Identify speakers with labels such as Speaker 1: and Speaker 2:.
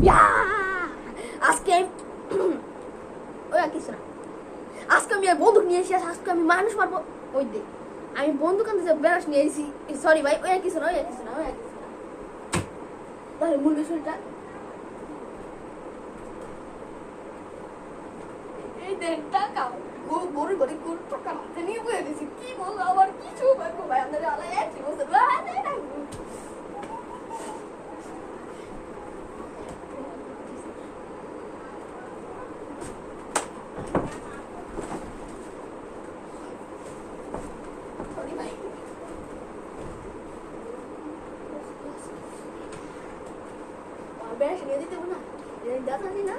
Speaker 1: ইয়া আজকে ওই কিছু না, আজকে আমি বন্দুক নিয়ে এসেছি, আজকে আমি মানুষ মারবো। ওই দেখ আমি বন্দুক আনতে বেরাস নিয়ে এসেছি। সরি ভাই, ওই কিছু না, ওই কিছু না, ওই কিছু না। তাহলে মূল বিষয়টা এই দেখ, টাকা গরু গরু গরু টাকা হাতে নিয়ে বয়ে দিয়েছি। কি বলবো আবার কিছু ভাই, আমাদের আলাই একই বছর বেশ নিয়ে দিতে না, দাদা না